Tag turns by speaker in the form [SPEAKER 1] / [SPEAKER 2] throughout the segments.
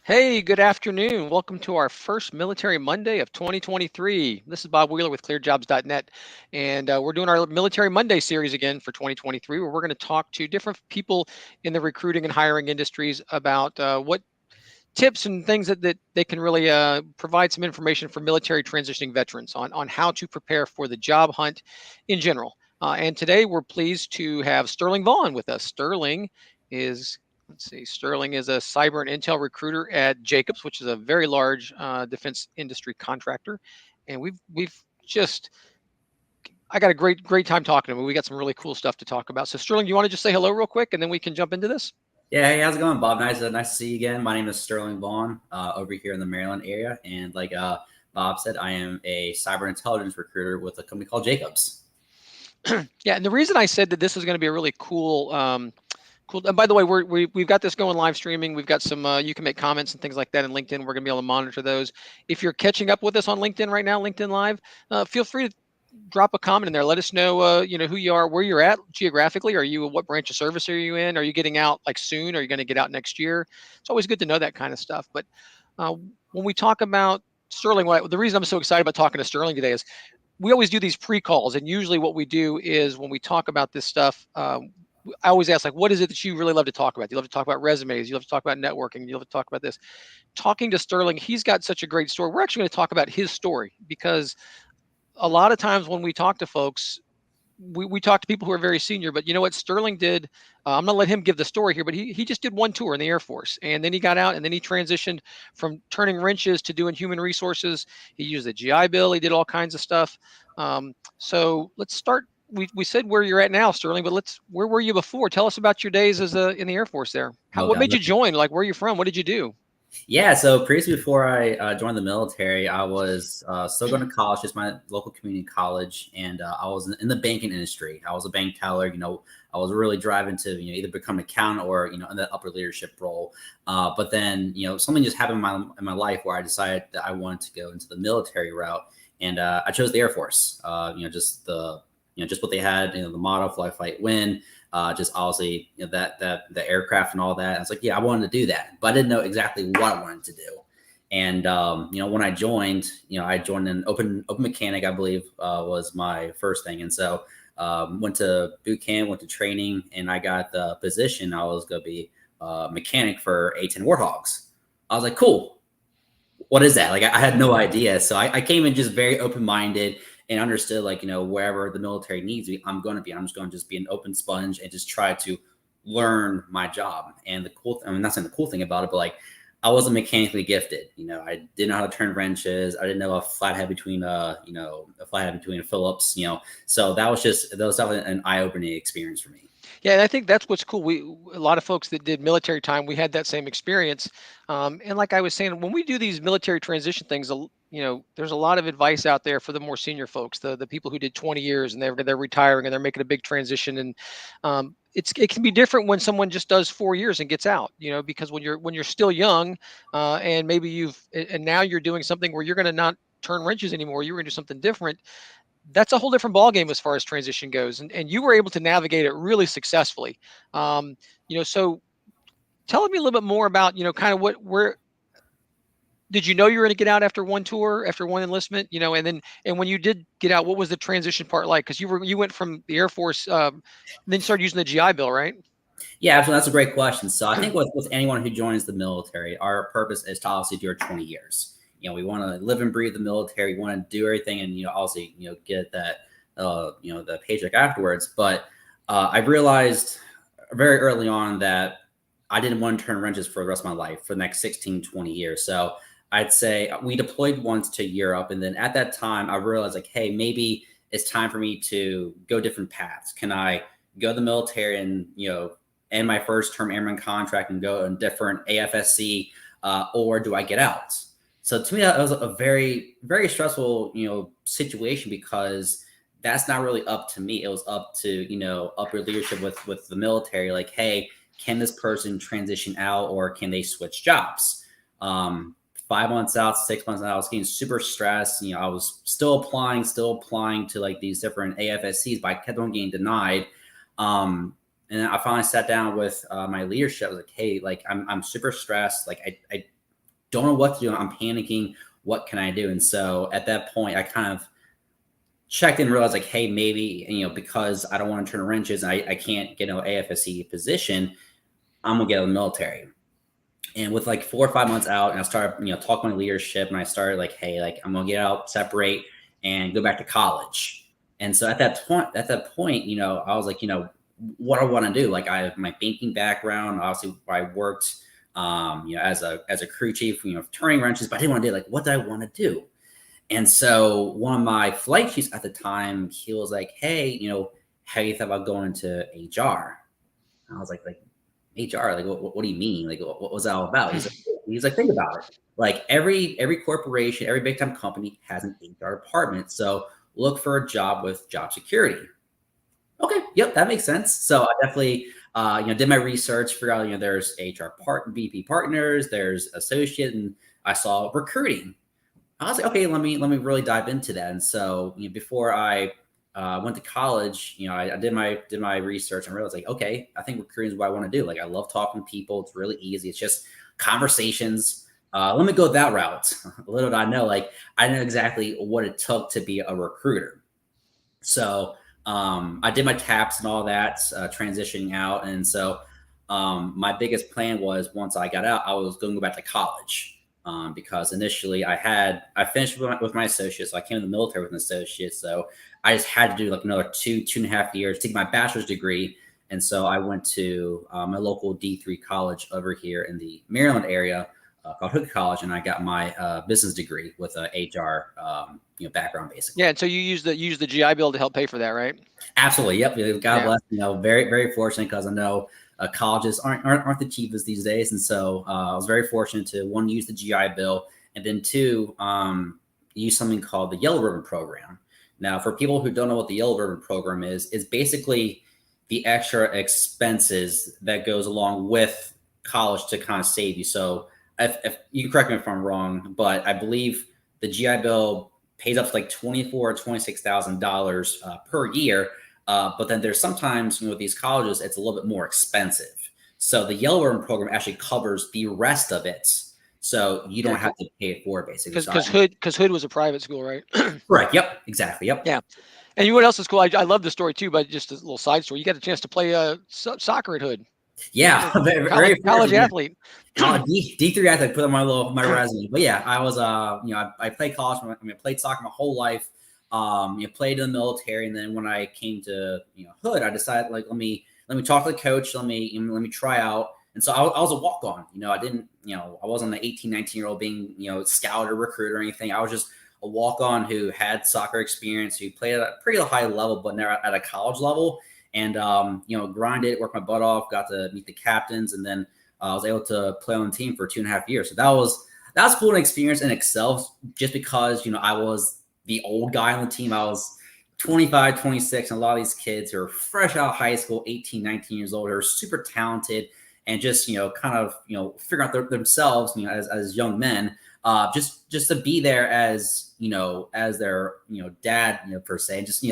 [SPEAKER 1] Hey, good afternoon. Welcome to our first Military Monday of 2023. This is Bob Wheeler with ClearedJobs.Net, and we're doing our Military Monday series again for 2023, where we're going to talk to different people in the recruiting and hiring industries about what tips and things that they can really provide some information for military transitioning veterans on how to prepare for the job hunt in general. And today we're pleased to have Sterling Vaughan with us. Is Sterling is a cyber and intel recruiter at Jacobs, which is a very large defense industry contractor. And we've just I got a great time talking to him. We got some really cool stuff to talk about. So Sterling, do you want to just say hello real quick, and then we can jump into this?
[SPEAKER 2] Yeah, hey, how's it going, Bob? Nice to see you again. My name is Sterling Vaughan, over here in the Maryland area, and like Bob said, I am a cyber intelligence recruiter with a company called Jacobs.
[SPEAKER 1] Yeah, and the reason I said that this is going to be a really cool, cool. And by the way, we've got this going live streaming. We've got some. You can make comments and things like that in LinkedIn. We're going to be able to monitor those. If you're catching up with us on LinkedIn right now, LinkedIn Live, feel free to drop a comment in there. Let us know, who you are, where you're at geographically. Are you what branch of service are you in? Are you getting out like soon? Are you going to get out next year? It's always good to know that kind of stuff. But uh, when we talk about Sterling, the reason I'm so excited about talking to Sterling today is we always do these pre-calls, and usually what we do is when we talk about this stuff, I always ask, like, what is it that you really love to talk about? You love to talk about resumes, you love to talk about networking, you love to talk about this. Talking to Sterling, he's got such a great story. We're actually going to talk about his story because a lot of times when we talk to folks, we talk to people who are very senior, but you know what Sterling did? I'm going to let him give the story here, but he just did one tour in the Air Force, and then he got out, and then he transitioned from turning wrenches to doing human resources. He used the GI Bill. He did all kinds of stuff. So let's start. We said where you're at now, Sterling, but where were you before? Tell us about your days as in the Air Force there. What
[SPEAKER 2] Okay.
[SPEAKER 1] made you join? Like, where are you from? What did you do?
[SPEAKER 2] Yeah, so previously before I joined the military, I was still going to college, just my local community college, and I was in the banking industry. I was a bank teller. I was really driving to either become an accountant or in the upper leadership role. But then something just happened in my life where I decided that I wanted to go into the military route, and I chose the Air Force. Just what they had, the motto "Fly, Fight, Win." Just obviously that the aircraft and all that. And it's like, yeah, I wanted to do that, but I didn't know exactly what I wanted to do. And when I joined, I joined an open mechanic, I believe, was my first thing. And so went to boot camp, went to training, and I got the position. I was going to be a mechanic for A-10 Warthogs. I was like, cool. What is that? Like, I had no idea. So I came in just very open-minded and understood, like, wherever the military needs me, I'm just going to just be an open sponge and just try to learn my job. And not saying the cool thing about it, but like, I wasn't mechanically gifted. I didn't know how to turn wrenches. I didn't know a flathead between a Phillips, so that was definitely an eye-opening experience for me.
[SPEAKER 1] Yeah, and I think that's what's cool. A lot of folks that did military time, we had that same experience. And like I was saying, when we do these military transition things, there's a lot of advice out there for the more senior folks, the people who did 20 years and they're retiring and they're making a big transition. And it can be different when someone just does 4 years and gets out, because when you're still young, and maybe and now you're doing something where you're going to not turn wrenches anymore, you're going to do something different. That's a whole different ballgame as far as transition goes. And you were able to navigate it really successfully. So tell me a little bit more about, kind of where did you know you were going to get out after one tour, after one enlistment, and when you did get out, what was the transition part like? Because you went from the Air Force, then started using the GI Bill, right?
[SPEAKER 2] Yeah, absolutely. That's a great question. So I think with anyone who joins the military, our purpose is to obviously do our 20 years. We want to live and breathe the military. We want to do everything, and obviously, get that, the paycheck afterwards. But I realized very early on that I didn't want to turn wrenches for the rest of my life for the next 16, 20 years. So I'd say we deployed once to Europe, and then at that time, I realized, like, hey, maybe it's time for me to go different paths. Can I go to the military and end my first term airman contract and go in different AFSC, or do I get out? So to me, that was a very, very stressful, situation, because that's not really up to me. It was up to, upper leadership with the military. Like, hey, can this person transition out, or can they switch jobs? 5 months out, 6 months out, I was getting super stressed. I was still applying to like these different AFSCs, but I kept on getting denied. And then I finally sat down with my leadership. I was like, hey, like, I'm super stressed. Like, don't know what to do. I'm panicking. What can I do? And so at that point, I kind of checked and realized like, hey, maybe, because I don't want to turn wrenches, I can't get an AFSC position, I'm gonna get out of the military. And with like 4 or 5 months out, and I started, talking to leadership, and I started like, hey, like I'm gonna get out, separate, and go back to college. And so at that point, I was like, what I want to do. Like I have my banking background. Obviously, I worked, as a crew chief, turning wrenches, but I didn't want to do like, what do I want to do? And so one of my flight chiefs at the time, he was like, hey, how you thought about going to HR? And I was like HR, like, what do you mean? Like, what was that all about? He's like, think about it. Like every corporation, every big time company has an HR department. So look for a job with job security. Okay, yep, that makes sense. So I definitely, did my research, figured out, there's VP partners, there's associate, and I saw recruiting. I was like, okay, let me really dive into that. And so, before I went to college, I did my research and realized like, okay, I think recruiting is what I want to do. Like, I love talking to people. It's really easy. It's just conversations. Let me go that route. Little did I know, like, I know exactly what it took to be a recruiter. So I did my taps and all that, transitioning out. And so my biggest plan was once I got out, I was going to go back to college. Because initially I finished with my associates. So I came in the military with an associate. So I just had to do like another 2.5 years to get my bachelor's degree. And so I went to my local D3 college over here in the Maryland area called Hood College. And I got my business degree with a HR background, basically.
[SPEAKER 1] Yeah. And so you use the GI Bill to help pay for that, right?
[SPEAKER 2] Absolutely. Yep. God bless. Very, very fortunate, because I know colleges aren't the cheapest these days. And so I was very fortunate to, one, use the GI Bill, and then two, use something called the Yellow Ribbon Program. Now, for people who don't know what the Yellow Ribbon Program is basically the extra expenses that goes along with college to kind of save you. So if you can correct me if I'm wrong, but I believe the GI Bill pays up to like $24,000 or $26,000 per year. But then there's sometimes, with these colleges, it's a little bit more expensive. So the Yellow Ribbon Program actually covers the rest of it. So you don't have to pay it for it, basically.
[SPEAKER 1] Because Hood was a private school, right?
[SPEAKER 2] Correct. Yep. Exactly. Yep.
[SPEAKER 1] Yeah. And you know what else is cool? I love the story too, but just a little side story. You got a chance to play soccer at Hood.
[SPEAKER 2] Yeah.
[SPEAKER 1] College athlete.
[SPEAKER 2] D3 athlete, put on my resume. But yeah, I was I played college. I played soccer my whole life. Played in the military, and then when I came to Hood, I decided like let me talk to the coach. Let me try out. And so I was a walk on. I didn't I wasn't an 18, 19-year-old being scouted or recruited or anything. I was just a walk on who had soccer experience, who played at a pretty high level, but never at a college level. And grinded, worked my butt off, got to meet the captains, and then I was able to play on the team for 2.5 years. So that was cool, an experience in itself, just because I was the old guy on the team. I was 25, 26, and a lot of these kids who are fresh out of high school, 18, 19 years old, are super talented and just kind of figuring out themselves as young men. Just to be there as as their dad per se, and just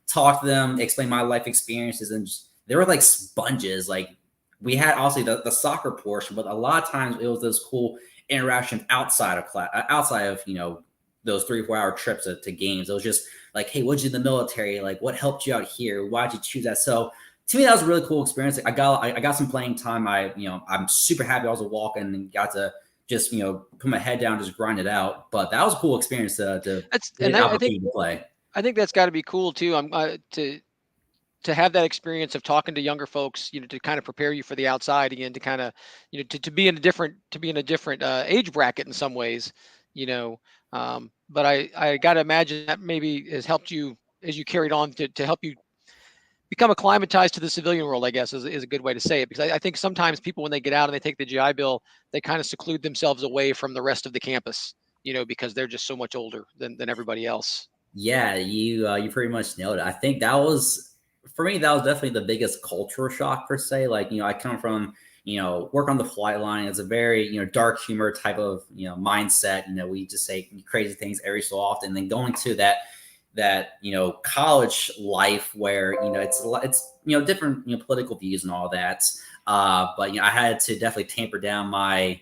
[SPEAKER 2] talk to them, explain my life experiences, and just, they were like sponges. Like, we had obviously the soccer portion, but a lot of times it was those cool interactions outside of class, outside of those 3 or 4 hour trips to games. It was just like, hey, what'd you do in the military? Like, what helped you out here? Why'd you choose that? So to me, that was a really cool experience. I got some playing time. I'm super happy I was a walk and got to just put my head down, just grind it out. But that was a cool experience to play.
[SPEAKER 1] I think that's got to be cool too. To have that experience of talking to younger folks, to kind of prepare you for the outside again, to kind of, to be in a different age bracket in some ways, but I got to imagine that maybe has helped you as you carried on to help you become acclimatized to the civilian world, I guess is a good way to say it. Because I think sometimes people, when they get out and they take the GI Bill, they kind of seclude themselves away from the rest of the campus, because they're just so much older than everybody else.
[SPEAKER 2] Yeah, you pretty much nailed it. I think that was, for me, that was definitely the biggest cultural shock per se. Like, I come from, work on the flight line. It's a very, dark humor type of, mindset. We just say crazy things every so often. And then going to that college life where it's different political views and all that. But I had to definitely tamper down my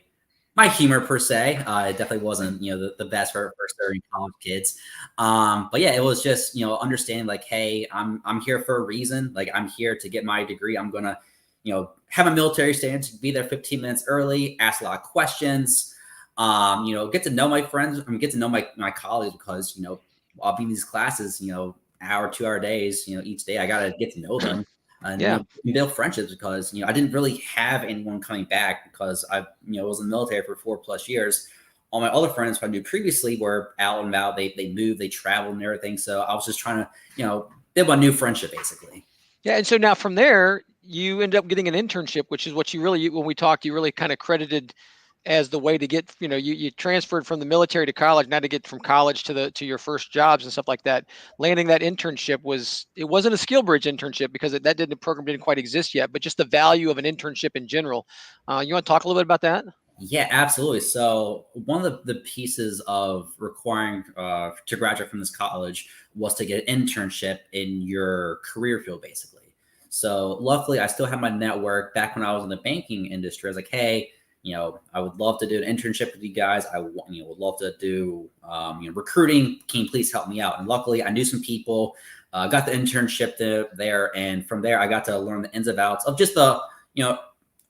[SPEAKER 2] my humor per se. It definitely wasn't, the best for certain college kids. But yeah, it was just, understanding like, hey, I'm here for a reason. Like I'm here to get my degree. I'm gonna, have a military stance, be there 15 minutes early, ask a lot of questions. Get to know my friends. I mean, get to know my colleagues because, I'll be in these classes, hour, 2 hour days, each day. I gotta get to know them and
[SPEAKER 1] Yeah.
[SPEAKER 2] build friendships because I didn't really have anyone coming back because I was in the military for 4+ years. All my other friends who I knew previously were out and about. They moved, they traveled and everything. So I was just trying to build a new friendship basically.
[SPEAKER 1] Yeah. And so now from there, you end up getting an internship, which is what you really, when we talked, you really kind of credited as the way to get, you transferred from the military to college, now to get from college to your first jobs and stuff like that. Landing that internship it wasn't a skill bridge internship because program didn't quite exist yet, but just the value of an internship in general. You want to talk a little bit about that?
[SPEAKER 2] Yeah, absolutely. So one of the pieces of requiring to graduate from this college was to get an internship in your career field, basically. So luckily, I still have my network. Back when I was in the banking industry, I was like, hey, I would love to do an internship with you guys. I would love to do recruiting. Can you please help me out? And luckily, I knew some people. Got the internship there, and from there, I got to learn the ins and outs of just the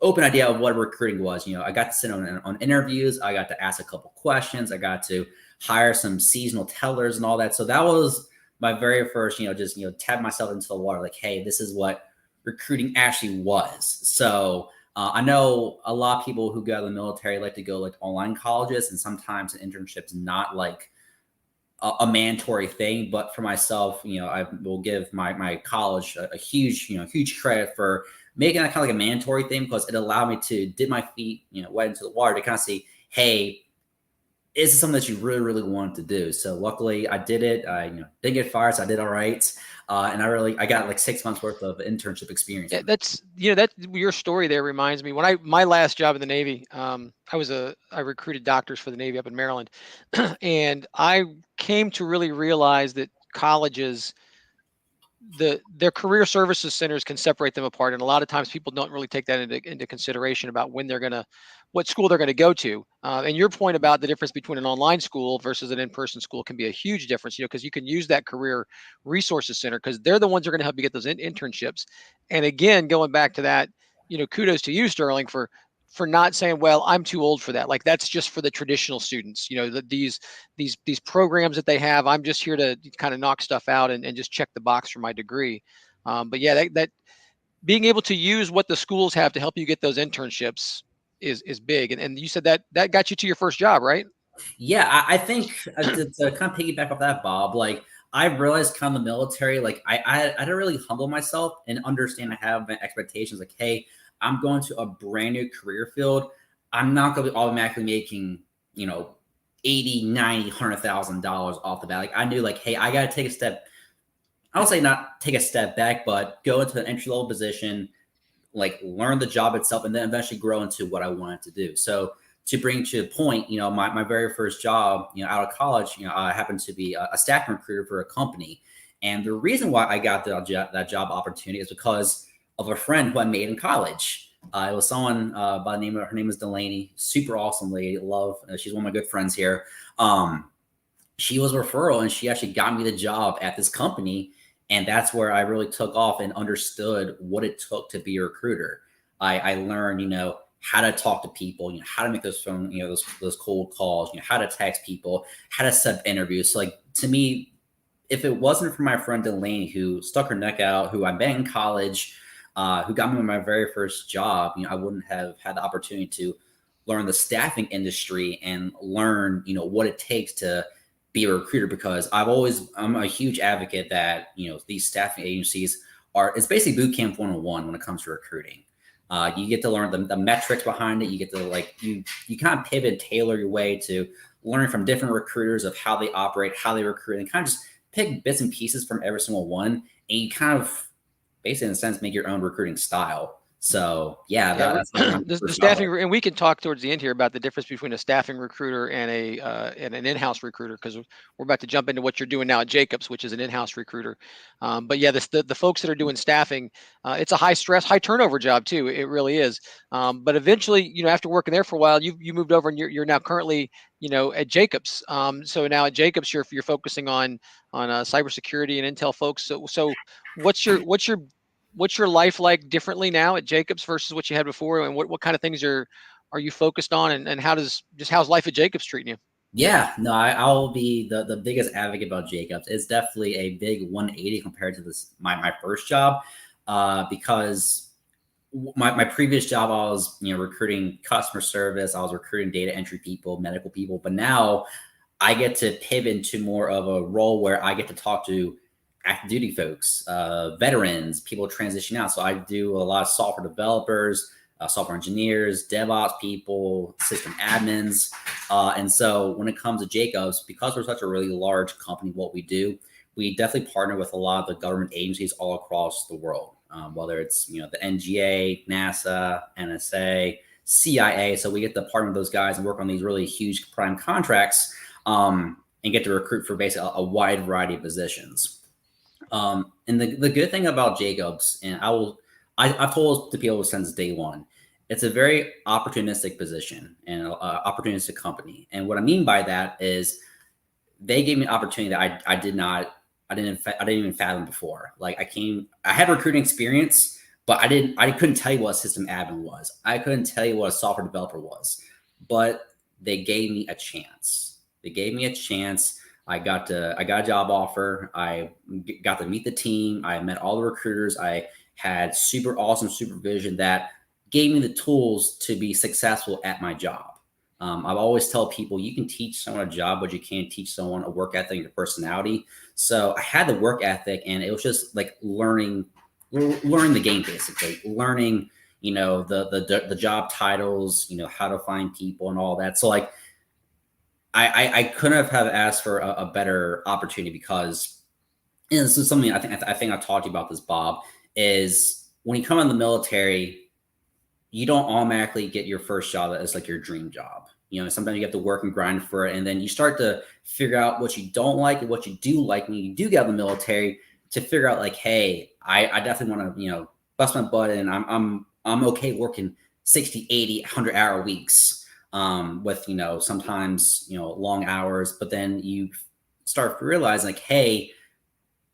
[SPEAKER 2] open idea of what recruiting was. I got to sit on interviews. I got to ask a couple questions. I got to hire some seasonal tellers and all that. So that was my very first, just, tap myself into the water. Like, hey, this is what recruiting actually was. So I know a lot of people who go to the military like to go like online colleges, and sometimes an internship's not like a mandatory thing. But for myself, I will give my college a huge credit for making that kind of like a mandatory thing because it allowed me to dip my feet, wet into the water to kind of see, hey, is this something that you really, really wanted to do? So luckily I did it. I didn't get fired, so I did all right. And I got like 6 months worth of internship experience.
[SPEAKER 1] Yeah, that's that your story there reminds me when my last job in the Navy. I recruited doctors for the Navy up in Maryland, and I came to really realize that colleges, their career services centers can separate them apart, and a lot of times people don't really take that into consideration about what school they're going to go to. And your point about the difference between an online school versus an in-person school can be a huge difference, because you can use that career resources center because they're the ones who are going to help you get those internships. And again, going back to that, kudos to you, Sterling, for not saying, well, I'm too old for that. Like that's just for the traditional students, these programs that they have. I'm just here to kind of knock stuff out and just check the box for my degree. But yeah, that being able to use what the schools have to help you get those internships is big. And you said that got you to your first job, right?
[SPEAKER 2] Yeah, I think to kind of piggyback off that, Bob, like I realized kind of the military, like I had to really humble myself and understand I have my expectations. Like, hey, I'm going to a brand new career field. I'm not going to be automatically making, 80, 90, $100,000 off the bat. Like I knew like, hey, I got to take a step. I don't say not take a step back, but go into an entry level position, like learn the job itself, and then eventually grow into what I wanted to do. So to bring to the point, my very first job, out of college, I happened to be a staff recruiter for a company. And the reason why I got that job opportunity is because of a friend who I made in college. It was someone by the name of, her name is Delaney, super awesome lady. Love, she's one of my good friends here. She was a referral and she actually got me the job at this company. And that's where I really took off and understood what it took to be a recruiter. I learned, how to talk to people, how to make those phone, those cold calls, how to text people, how to set interviews. So like to me, if it wasn't for my friend Delaney who stuck her neck out, who I met in college, who got me my very first job, I wouldn't have had the opportunity to learn the staffing industry and learn, what it takes to be a recruiter, because I'm a huge advocate that, these staffing agencies it's basically boot camp 101 when it comes to recruiting. You get to learn the metrics behind it. You get to you kind of pivot and tailor your way to learn from different recruiters of how they operate, how they recruit, and kind of just pick bits and pieces from every single one. And you kind of basically, in a sense, make your own recruiting style. So yeah,
[SPEAKER 1] Yeah,
[SPEAKER 2] that's like my
[SPEAKER 1] the
[SPEAKER 2] first job.
[SPEAKER 1] staffing, and we can talk towards the end here about the difference between a staffing recruiter and a and an in-house recruiter, because we're about to jump into what you're doing now at Jacobs, which is an in-house recruiter. But yeah, the folks that are doing staffing, it's a high stress, high turnover job too. It really is. But eventually, after working there for a while, you moved over and you're now currently at Jacobs. So now at Jacobs, you're focusing on cybersecurity and intel folks. So what's your life like differently now at Jacobs versus what you had before, and what kind of things are you focused on, and how's life at Jacobs treating you?
[SPEAKER 2] Yeah, no, I'll be the biggest advocate about Jacobs. It's definitely a big 180 compared to this my first job, because my previous job I was recruiting customer service, I was recruiting data entry people, medical people, but now I get to pivot into more of a role where I get to talk to active duty folks, veterans, people transitioning out. So I do a lot of software developers, software engineers, DevOps people, system admins. And so when it comes to Jacobs, because we're such a really large company, what we do, we definitely partner with a lot of the government agencies all across the world, whether it's the NGA, NASA, NSA, CIA. So we get to partner with those guys and work on these really huge prime contracts, and get to recruit for basically a wide variety of positions. And the good thing about Jacobs, and I've told the people since day one, it's a very opportunistic position and opportunistic company. And what I mean by that is they gave me an opportunity that I didn't even fathom before. Like I had recruiting experience, but I couldn't tell you what a system admin was. I couldn't tell you what a software developer was, but they gave me a chance. They gave me a chance. I got a job offer. I got to meet the team. I met all the recruiters. I had super awesome supervision that gave me the tools to be successful at my job. I've always tell people you can teach someone a job, but you can't teach someone a work ethic or personality. So I had the work ethic, and it was just like learning the game, basically learning, the job titles, how to find people and all that. So like, I couldn't have asked for a better opportunity, because this is something I think I've talked to you about this, Bob, is when you come in the military, you don't automatically get your first job as like your dream job. Sometimes you have to work and grind for it, and then you start to figure out what you don't like and what you do like when you do get out of the military, to figure out like, hey, I definitely want to bust my butt, and I'm okay working 60, 80, 100-hour weeks, with sometimes long hours. But then you start realizing like, hey,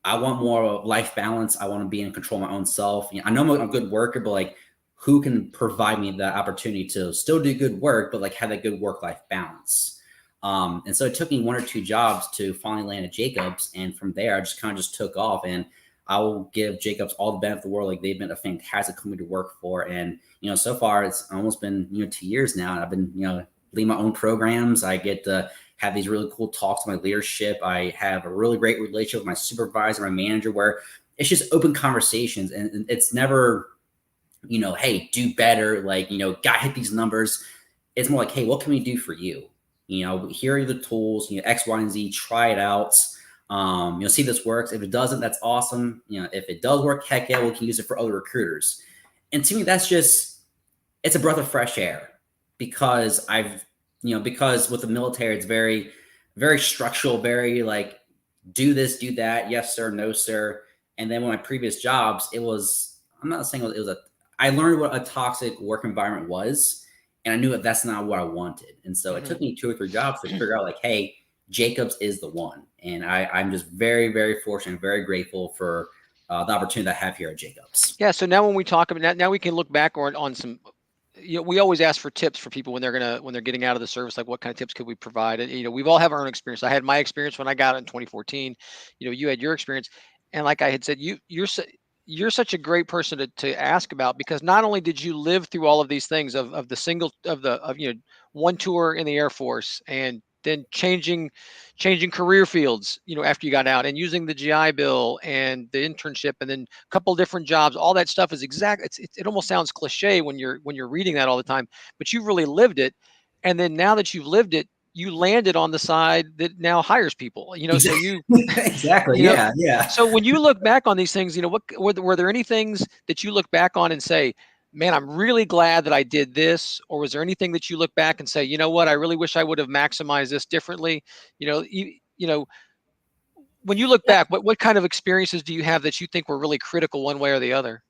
[SPEAKER 2] I want more life balance. I want to be in control of my own self. I know I'm a good worker, but like, who can provide me that opportunity to still do good work, but like have a good work-life balance? And so it took me 1 or 2 jobs to finally land at Jacobs. And from there, I just kind of just took off, and I will give Jacobs all the benefit of the world. Like, they've been a fantastic company to work for. And, so far it's almost been, 2 years now. And I've been, leading my own programs. I get to have these really cool talks with my leadership. I have a really great relationship with my supervisor, my manager, where it's just open conversations, and it's never, hey, do better. Like, gotta hit these numbers. It's more like, hey, what can we do for you? Here are the tools, X, Y, and Z, try it out. See if this works. If it doesn't, that's awesome. If it does work, heck yeah, we can use it for other recruiters. And to me, it's a breath of fresh air, because because with the military, it's very, very structural, very like, do this, do that. Yes, sir. No, sir. And then with my previous jobs, I'm not saying it was I learned what a toxic work environment was, and I knew that that's not what I wanted. And so it took me 2 or 3 jobs to figure out like, hey, Jacobs is the one. And I'm just very, very fortunate, very grateful for the opportunity that I have here at Jacobs.
[SPEAKER 1] Yeah. So now when we talk about now we can look back on some. We always ask for tips for people when they're getting out of the service. Like, what kind of tips could we provide? And we've all have our own experience. I had my experience when I got it in 2014. You had your experience, and like I had said, you're such a great person to ask about, because not only did you live through all of these things of the single of one tour in the Air Force, and then changing career fields, after you got out, and using the GI Bill and the internship, and then a couple different jobs. All that stuff is it almost sounds cliche when you're reading that all the time, but you've really lived it. And then now that you've lived it, you landed on the side that now hires people, so you,
[SPEAKER 2] Exactly. Yeah. Yeah.
[SPEAKER 1] so when you look back on these things, what were there any things that you look back on and say, man, I'm really glad that I did this? Or was there anything that you look back and say, you know what, I really wish I would have maximized this differently? You know, when you look
[SPEAKER 2] Yeah,
[SPEAKER 1] back, what kind of experiences do you have that you think were really critical one way or the other?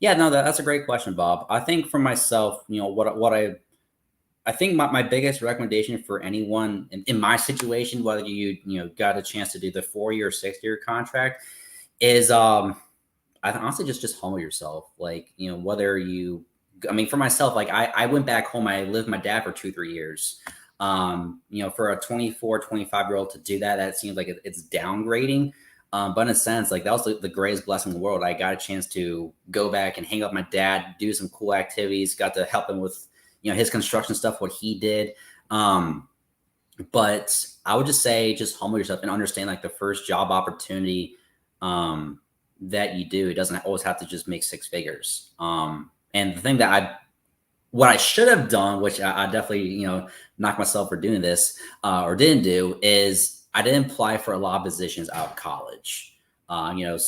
[SPEAKER 2] yeah, no, that's a great question, Bob. I think for myself, what I think my biggest recommendation for anyone in my situation, whether you got a chance to do the 4 year, 6 year contract, is I honestly just humble yourself. Like, whether I mean, for myself, like I went back home, I lived with my dad for 2, 3 years. For a 24, 25 year old to do that, that seems like it's downgrading. But in a sense, like that was the greatest blessing in the world. I got a chance to go back and hang out with my dad, do some cool activities, got to help him with, his construction stuff, what he did. Um, but I would just say, just humble yourself and understand like the first job opportunity, that you do, it doesn't always have to just make 6 figures. And the thing that what I should have done, which I definitely, knock myself for doing this, or didn't do, is I didn't apply for a lot of positions out of college. I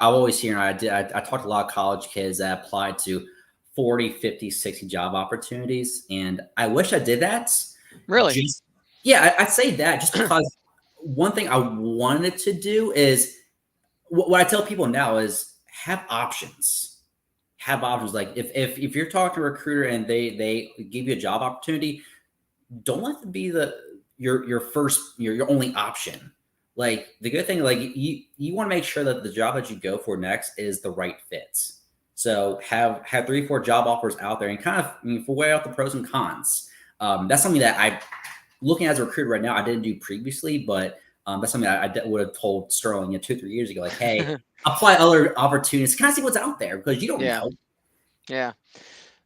[SPEAKER 2] always hear, I talked to a lot of college kids that applied to 40, 50, 60 job opportunities. And I wish I did that.
[SPEAKER 1] Really?
[SPEAKER 2] Just, yeah, I'd say that just because one thing I wanted to do is what I tell people now is have options. Have options. Like if you're talking to a recruiter and they give you a job opportunity, don't let it be your first your only option. Like the good thing, like you want to make sure that the job that you go for next is the right fit. So have 3, 4 job offers out there and kind of, weigh out the pros and cons. That's something that I, looking as a recruiter right now, I didn't do previously, but that's something I would have told Sterling 2, 3 years ago. Like, hey, apply other opportunities, kind of see what's out there because you don't
[SPEAKER 1] Yeah.
[SPEAKER 2] know.
[SPEAKER 1] Yeah.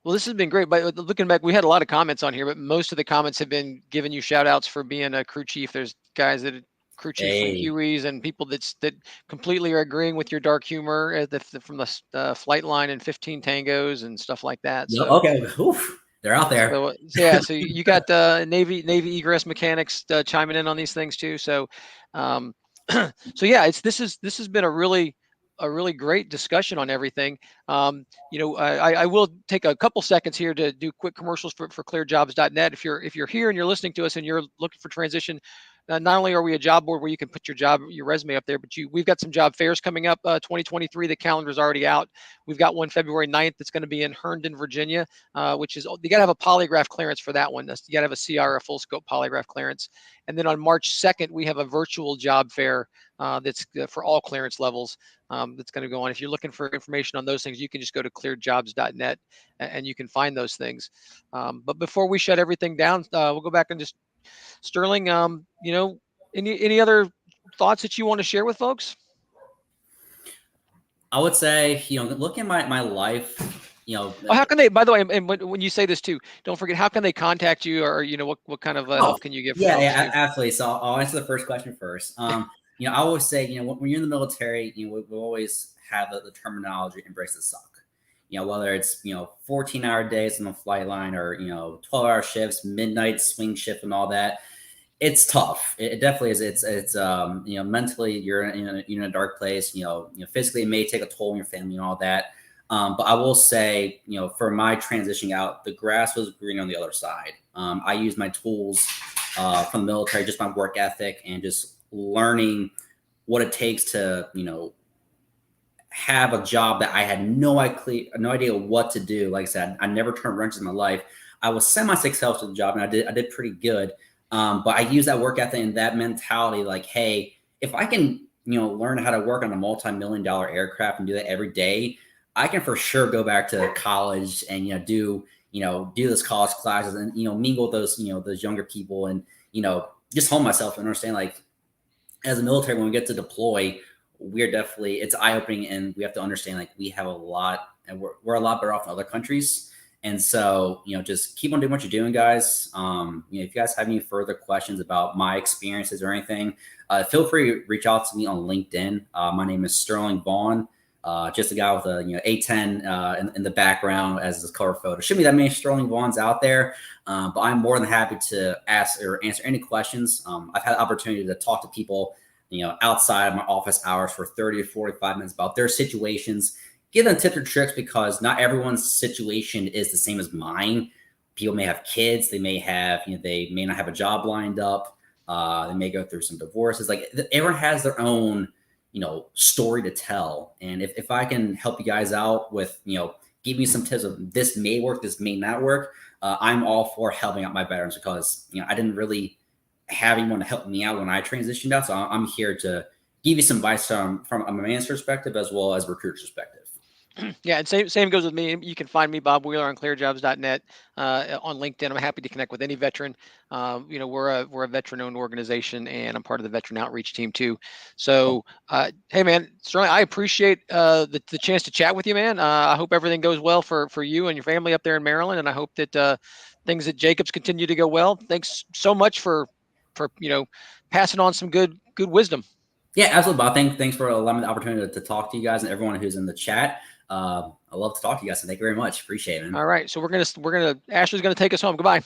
[SPEAKER 1] Well, this has been great. But looking back, we had a lot of comments on here, but most of the comments have been giving you shout outs for being a crew chief. There's guys that are crew chief from
[SPEAKER 2] Hey,
[SPEAKER 1] Hueys and people that completely are agreeing with your dark humor from the flight line and 15 tangos and stuff like that.
[SPEAKER 2] no,
[SPEAKER 1] So,
[SPEAKER 2] okay, oof, they're out there.
[SPEAKER 1] yeah, so you got Navy egress mechanics chiming in on these things too. So, um, so yeah, this has been a really great discussion on everything. I will take a couple seconds here to do quick commercials for ClearedJobs.Net. If you're here and you're listening to us and you're looking for transition, not only are we a job board where you can put your resume up there, but we've got some job fairs coming up. 2023, the calendar's already out. We've got one February 9th that's going to be in Herndon, Virginia, which is, you got to have a polygraph clearance for that one. You got to have a CR, a full scope polygraph clearance. And then on March 2nd, we have a virtual job fair that's for all clearance levels. That's going to go on. If you're looking for information on those things, you can just go to ClearedJobs.Net and you can find those things. But before we shut everything down, we'll go back and just Sterling. Any other thoughts that you want to share with folks?
[SPEAKER 2] I would say, looking at my life,
[SPEAKER 1] Oh, how can they? By the way, and when you say this too, don't forget, how can they contact you, or what kind of
[SPEAKER 2] oh,
[SPEAKER 1] help can you give for
[SPEAKER 2] yeah,
[SPEAKER 1] folks
[SPEAKER 2] yeah,
[SPEAKER 1] too?
[SPEAKER 2] absolutely. So I'll answer the first question first. I always say, when you're in the military, we always have the terminology embrace the suck. Whether it's 14-hour days on the flight line or 12-hour shifts, midnight swing shift, and all that. It's tough. It definitely is. It's mentally you're in a dark place. Physically it may take a toll on your family and all that. But I will say, for my transitioning out, the grass was green on the other side. I used my tools from the military, just my work ethic, and just learning what it takes to, have a job that I had no idea what to do. Like I said, I never turned wrenches in my life. I was semi-successful at the job, and I did pretty good. But I use that work ethic and that mentality, like, hey, if I can, learn how to work on a multi-million-dollar aircraft and do that every day, I can for sure go back to college and do those college classes and mingle with those younger people and just hone myself and understand, like, as a military, when we get to deploy, we're definitely, it's eye-opening, and we have to understand, like, we have a lot, and we're a lot better off than other countries. And so, just keep on doing what you're doing, guys. If you guys have any further questions about my experiences or anything, feel free to reach out to me on LinkedIn. My name is Sterling Vaughan. Just a guy with a A-10 in the background as his cover photo. Shouldn't be that many Sterling Vaughans out there, but I'm more than happy to ask or answer any questions. I've had the opportunity to talk to people, outside of my office hours for 30 to 45 minutes about their situations. give them tips or tricks, because not everyone's situation is the same as mine. People may have kids, they may have, they may not have a job lined up. They may go through some divorces. Like, everyone has their own, story to tell. And if I can help you guys out with, give me some tips of this may work, this may not work, I'm all for helping out my veterans, because, I didn't really have anyone to help me out when I transitioned out. So I'm here to give you some advice from a man's perspective as well as a recruiter's perspective.
[SPEAKER 1] Yeah, and same goes with me. You can find me, Bob Wheeler, on ClearedJobs.net, on LinkedIn. I'm happy to connect with any veteran. We're a veteran-owned organization, and I'm part of the veteran outreach team too. So, hey, man, certainly I appreciate the chance to chat with you, man. I hope everything goes well for you and your family up there in Maryland, and I hope that things at Jacobs continue to go well. Thanks so much for passing on some good wisdom.
[SPEAKER 2] Yeah, absolutely, Bob. Thanks for allowing me the opportunity to talk to you guys and everyone who's in the chat. I love to talk to you guys, and thank you very much. Appreciate it, man.
[SPEAKER 1] All right, so we're gonna Ashley's gonna take us home. Goodbye.